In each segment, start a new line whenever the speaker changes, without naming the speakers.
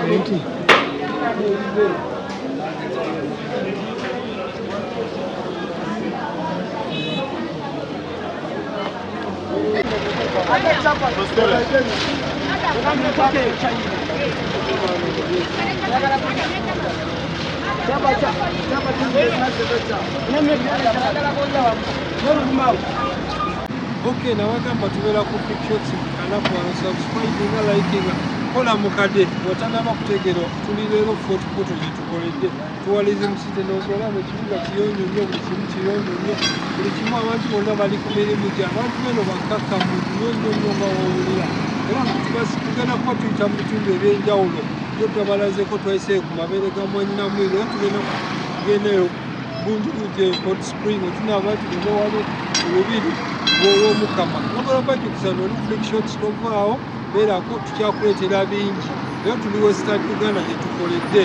Okay, now I come to the pictures and up on subscribing, liking, kola mukade, watanaba kutegero, tulilero photo gitukolede, tourism city n'okola mu kibuga kiyonjo nnyo, buli kimu kiyonjo nnyo, buli kimu abantu bonna bali ku mirimu gye, abantu bano bakkakkamu nnyo nga wawulira. Era tugenda kuba tuyita mu bitundu eby'enjawulo, byo twabalazeko twayise ku mabeere ga Mwannyinamwiru, era tugenda kugendayo Bunjuluje Hot Spring, tunaaba tugenda wano olubiri lw'Omukama. Nagala bajjukisa n'oluflection sitovaawo, beerako tukyakuleetera bingi. Era tuli Western Uganda gye tukoledde.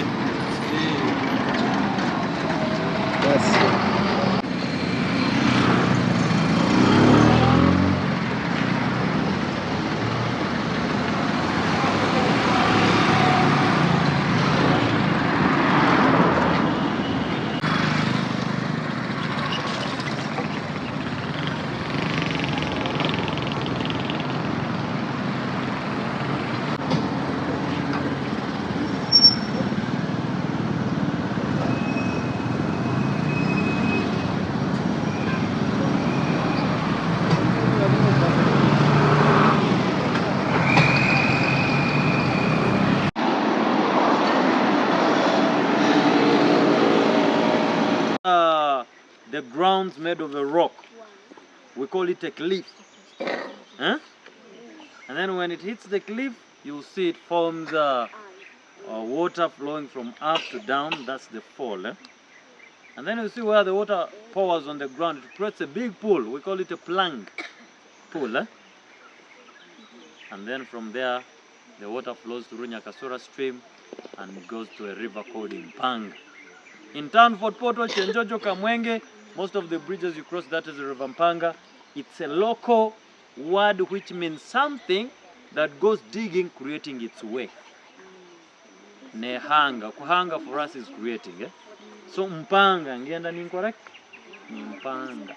The ground's made of a rock. We call it a cliff. Huh? And then when it hits the cliff, you'll see it forms water flowing from up to down. That's the fall. And then you see where the water pours on the ground. It creates a big pool. We call it a plank pool. And then from there, the water flows through Nyakasura stream and goes to a river called Impanga. In town, Fort Portal, Chenjojo, Kamwenge, most of the bridges you cross, that is the River Mpanga. It's a local word which means something that goes digging, creating its way. Nehanga. Kuhanga for us is creating. So Mpanga, ngenda ni incorrect? Mpanga.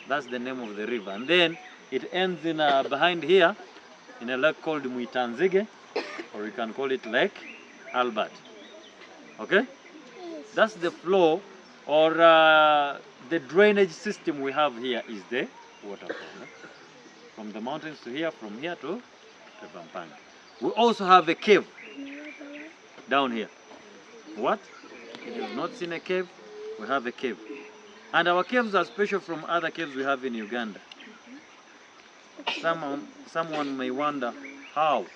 That's the name of the river. And then it ends in behind here in a lake called Mwitanzige, or you can call it Lake Albert. Okay? That's the flow, or the drainage system we have here is the waterfall. From the mountains to here, from here to River Mpanga. We also have a cave down here. What? If you have not seen a cave, we have a cave. And our caves are special from other caves we have in Uganda. Someone may wonder how.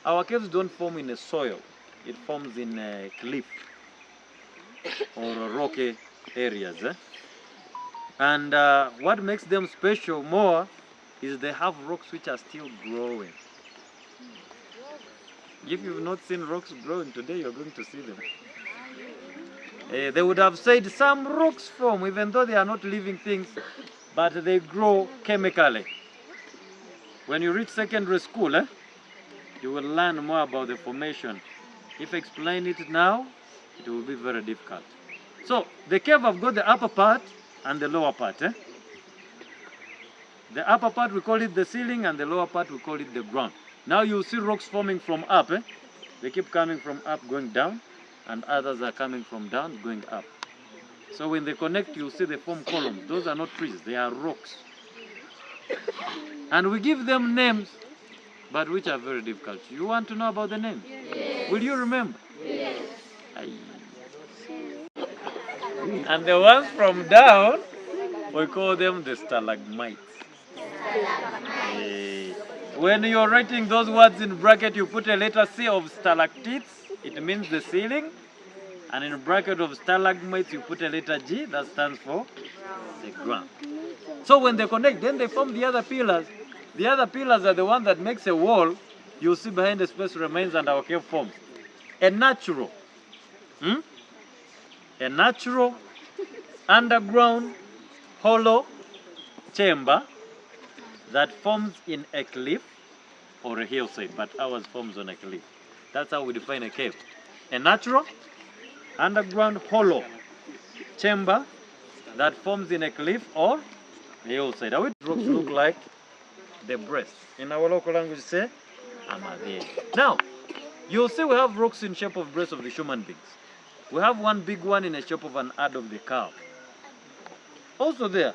Our caves don't form in the soil. It forms in a cliff or rocky areas. And what makes them special more is they have rocks which are still growing. If you've not seen rocks growing today, you're going to see them. They would have said some rocks form, even though they are not living things, but they grow chemically. When you reach secondary school, you will learn more about the formation. If I explain it now, it will be very difficult. So, the cave have got the upper part and the lower part. The upper part we call it the ceiling, and the lower part we call it the ground. Now you see rocks forming from up. They keep coming from up going down, and others are coming from down going up. So when they connect, you see they form columns. Those are not trees, they are rocks. And we give them names, but which are very difficult. You want to know about the names? Yes. Will you remember? Yes. And the ones from down, we call them the stalagmites. When you're writing those words in bracket, you put a letter C of stalactites, it means the ceiling. And in a bracket of stalagmites, you put a letter G, that stands for the ground. So when they connect, then they form the other pillars. The other pillars are the one that makes a wall. You see behind the space remains and our cave forms. A natural underground hollow chamber that forms in a cliff or a hillside, but ours forms on a cliff.
That's how we define a cave. A natural, underground hollow chamber that forms in a cliff or a hillside. How it rocks look like the breast. In our local language, say, Amavie. Now, you'll see we have rocks in shape of breasts of the human beings. We have one big one in the shape of an ad of the cow. Also there,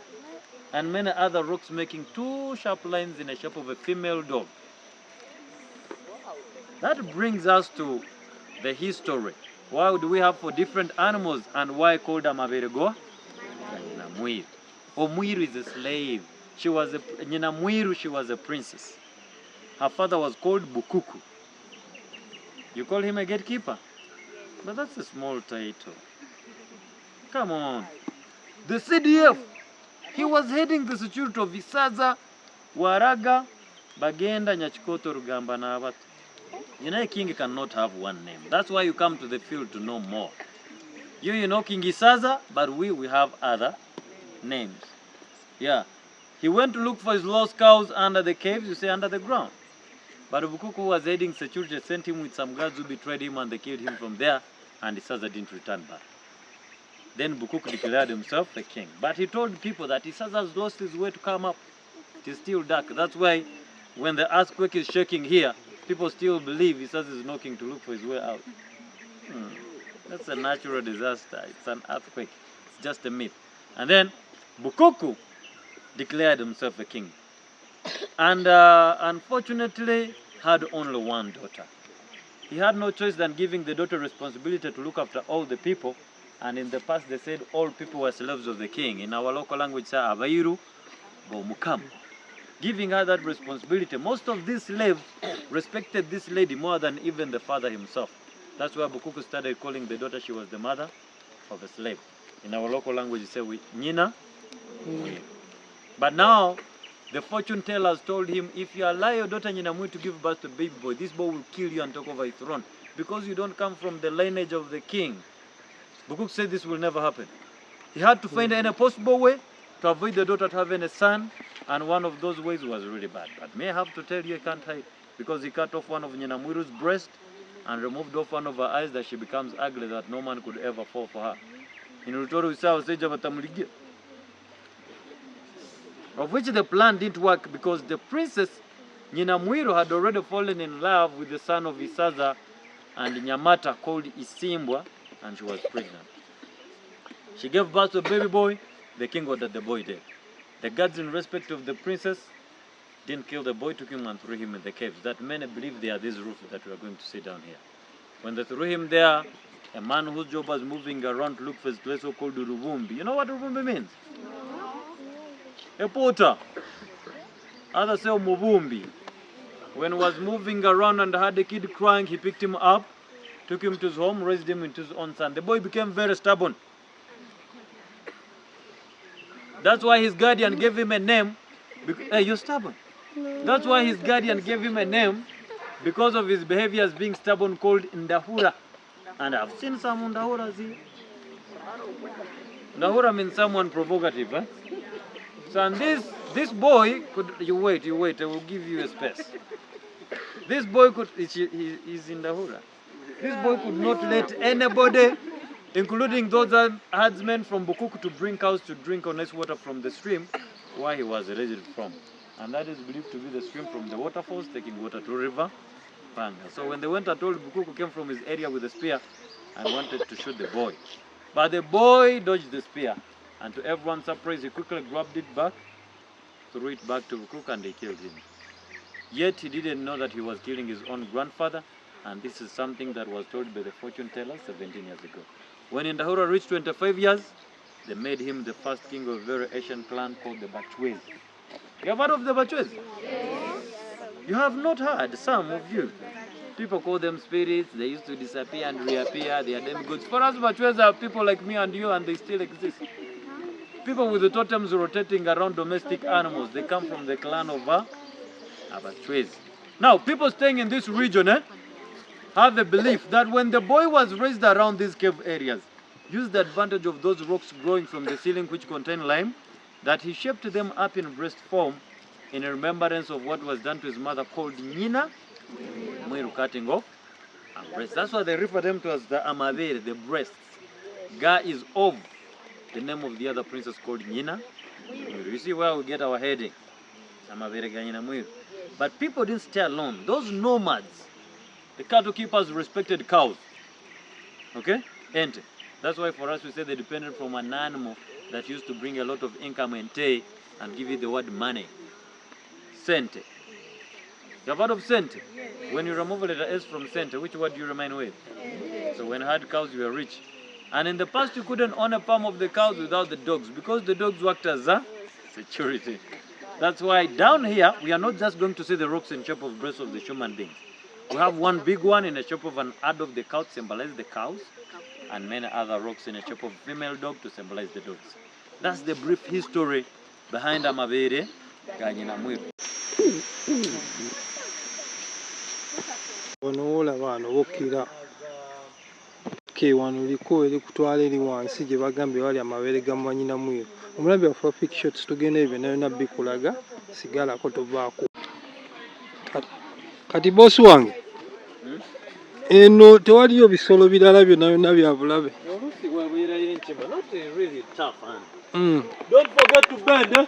and many other rocks making two sharp lines in the shape of a female dog. That brings us to the history. Why do we have for different animals and why called Amaberegoa? Nyinamwiru. Omwiru is a slave. Nyinamwiru, she was a princess. Her father was called Bukuku. You call him a gatekeeper? But that's a small title. Come on. The CDF. He was heading the security of Isaza, Waraga, Bagenda, Nyachikoto, Rugamba, na Abatu. You know, a king cannot have one name. That's why you come to the field to know more. You know King Isaza, but we have other names. Yeah. He went to look for his lost cows under the caves, you say under the ground. But Bukuku was heading security, sent him with some guards who betrayed him and they killed him from there, and Isaza didn't return back. Then Bukuku declared himself a king. But he told people that Isaza has lost his way to come up. It is still dark. That's why when the earthquake is shaking here, people still believe Isaza is knocking to look for his way out. That's a natural disaster. It's an earthquake. It's just a myth. And then Bukuku declared himself a king. And unfortunately had only one daughter. He had no choice than giving the daughter responsibility to look after all the people. And in the past they said all people were slaves of the king. In our local language, say Abairu Bomukam. Giving her that responsibility. Most of these slaves respected this lady more than even the father himself. That's why Bukuku started calling the daughter, she was the mother of a slave. In our local language, you say Nina. But now, the fortune tellers told him, if you allow your daughter Nyinamwiru to give birth to a baby boy, this boy will kill you and take over his throne. Because you don't come from the lineage of the king. Bukuku said this will never happen. He had to find any possible way to avoid the daughter having a son, and one of those ways was really bad. But may I have to tell you, I can't hide, because he cut off one of Nyinamwiru's breast and removed off one of her eyes that she becomes ugly, that no man could ever fall for her. In Rutoro Usao Seja Batamuligia. Of which the plan didn't work because the princess Nyinamwiru had already fallen in love with the son of Isaza and Nyamata called Isimbwa, and she was pregnant. She gave birth to a baby boy. The king ordered the boy dead. The guards, in respect of the princess, didn't kill the boy, took him and threw him in the caves. That many believe they are these roofs that we are going to see down here. When they threw him there, a man whose job was moving around to look for his place called Ruvumbi. You know what Ruvumbi means? A porter. Others say Muvumbi. When he was moving around and had the kid crying, he picked him up, took him to his home, raised him into his own son. The boy became very stubborn. That's why his guardian gave him a name. Hey, you're stubborn. That's why his guardian gave him a name because of his behavior as being stubborn, called Ndahura. And I've seen some Ndahuras here. Ndahura means someone provocative. Eh? So and this boy could, you wait, I will give you a space. This boy could, he's in Ndahura. This boy could not let anybody, including those herdsmen from Bukuku, to bring cows to drink honest water from the stream where he was raised from. And that is believed to be the stream from the waterfalls taking water to river Panga. So when they went and told, Bukuku came from his area with a spear and wanted to shoot the boy. But the boy dodged the spear. And to everyone's surprise, he quickly grabbed it back, threw it back to Bukuku, and they killed him. Yet he didn't know that he was killing his own grandfather, and this is something that was told by the fortune teller 17 years ago. When Ndahura reached 25 years, they made him the first king of a very ancient clan called the Bachwezi. You have heard of the Bachwezi? Yes. You have not heard, some of you. People call them spirits, they used to disappear and reappear, they are demigods. For us, Bachwezi are people like me and you, and they still exist. People with the totems rotating around domestic animals, they come from the clan of Bachwezi. Now, people staying in this region have a belief that when the boy was raised around these cave areas, used the advantage of those rocks growing from the ceiling which contain lime, that he shaped them up in breast form in remembrance of what was done to his mother called Nyinamwiru, cutting off and breasts. That's why they refer them to as the Amabere, the breasts. Ga is of the name of the other princess called Nyina. You see where we get our heading. Amabere ga Nyina Mwiru. But people didn't stay alone. Those nomads, the cattle keepers respected cows. Okay? Ente. That's why for us we say they depended from an animal that used to bring a lot of income and tay and give you the word money. Sente. You have heard of sente? When you remove a letter S from sente, which word do you remain with? So when you had cows, you were rich. And in the past, you couldn't own a farm of the cows without the dogs because the dogs worked as a security. That's why down here, we are not just going to see the rocks in shape of breasts of the human beings. We have one big one in the shape of an ad of the cow to symbolize the cows, and many other rocks in the shape of female dog to symbolize the dogs. That's the brief history behind Amabere ga Nyina Mwiru.
Wano olaba bokkira wano liko eri kutwala eri wansi gye bagambye wali Amabere ga Nyina Mwiru. Omulabi waffe Fake Shots tugenda ebyo byonna bikulaga, sigalako tovaako. Kati bosi wange, eno tewaliyo bisolo birala byonna bya bulabe.
Don't forget to bend. Eh?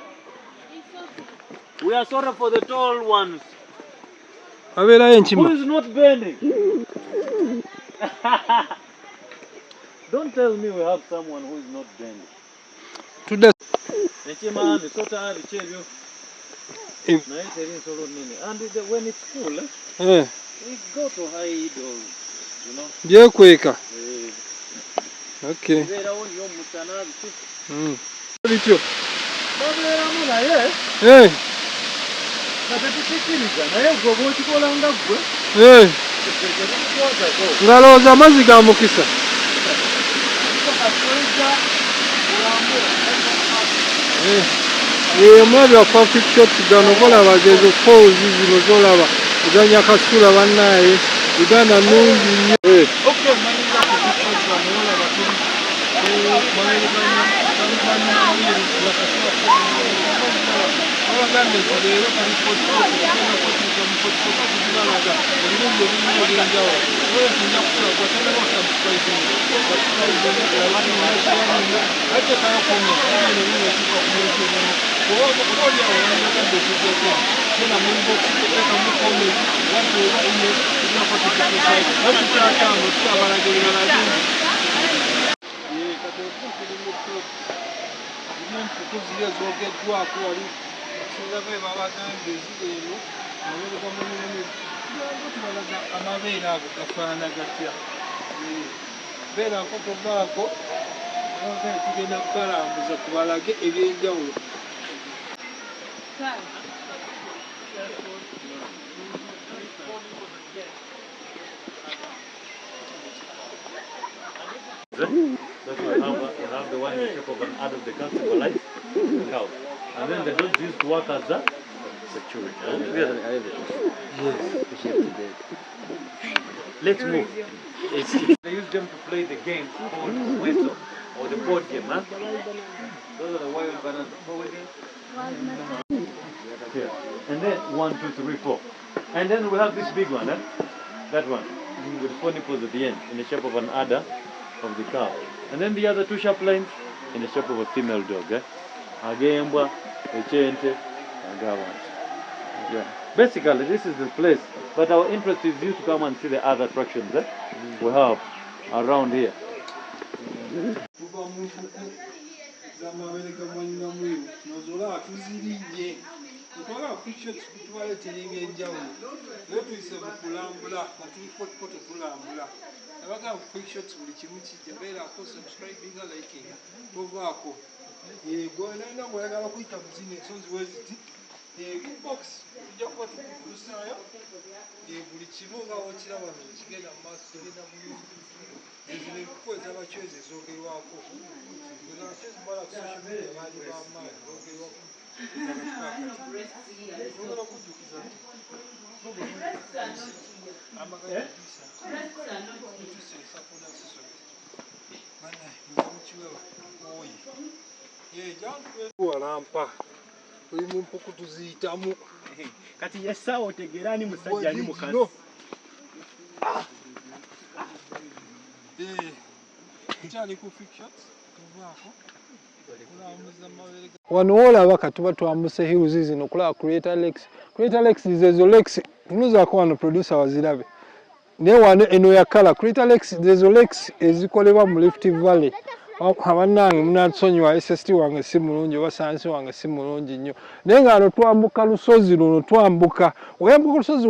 We are sorry for the tall ones. Who is not bending? Don't tell me we have someone who is not bending.
Today.
And when it's cool, we go to hide or, you know.
Yeah, quicker. Okay. Ngaloza amazzi ga mukisa. Omulabi wa Fake Shots gano golaba gezo falls zino zolaba oganya kasula bannaye Uganda nungi nnyo. Okay, manyira ku Fake Shots olaba tuli abaganda leero kali kotikotikemukotikokatikibalaga ebirungi ebirimu ebyenjawulo owezinja kusula kwatalaba ate kayakomya ebintu kikokumekiremu obaoliawo wanyagadde okugeko kena mumbokiteeka mukome wateobaine inakotikekesai nakikyataano tukabalaga ebirala bingi empuku ziri ezogeddwako wali sinzabe babagambye eziri eno Amabere ga Nyina Mwiru tubalaga amabeere ago gafaanana gatya beerako tovaako tugenda kubalambuza tubalage ebyenjawulo.
That's why you have the one in the shape of an ad of the cow symbolize the cow. And then the dogs used to work as a security. Let's move. They used them to play the game called whistle or the board game, huh? Those are the wild bananas. Here. And then 1, 2, 3, 4. And then we have this big one, huh? That one with 4 nipples at the end in the shape of an adder of the cow. And then the other 2 sharp lines in the shape of a female dog. Agembwa, echente, agawa. Yeah. Basically, this is the place. But our interest is you to come and see the other attractions we have around here.
Twagala Fake Shots tubaleetera ebyenjawulo naye tuyise mu kulambula nga tuli poto tulambula abagala ku Fake Shots buli kimu kijja beerako subscribinga likinga tovaako gwenalina gweyagala kuyita muzina ensonzi weziti inbox tujja kuba tukutusaayo buli kimu nga wokiraba kigenda mu maaso kigenda bulungi ezino enkufu ez'abacwezi ezoogerwako abacwezi bala ku social media baali bamaanyi boogerwako walampa oli mu mpuku tuziyitamu
kati yesaawa otegeera ani musajja ani mukazi
Kyali ku fictions tuvaako wano olaba katuba twambuse hills zino okulaba Creator Lakes zezo lakes tunuzaako wano producer wazirabe naye wano eno yakala Creator Lakes zezo lakes ezikolebwa mu Rift Valley abannange munatusonyiwa SST wange si mulungi oba sayansi wange si mulungi nnyo naye nga ano twambuka lusozi luno twambuka oyambuka lusozi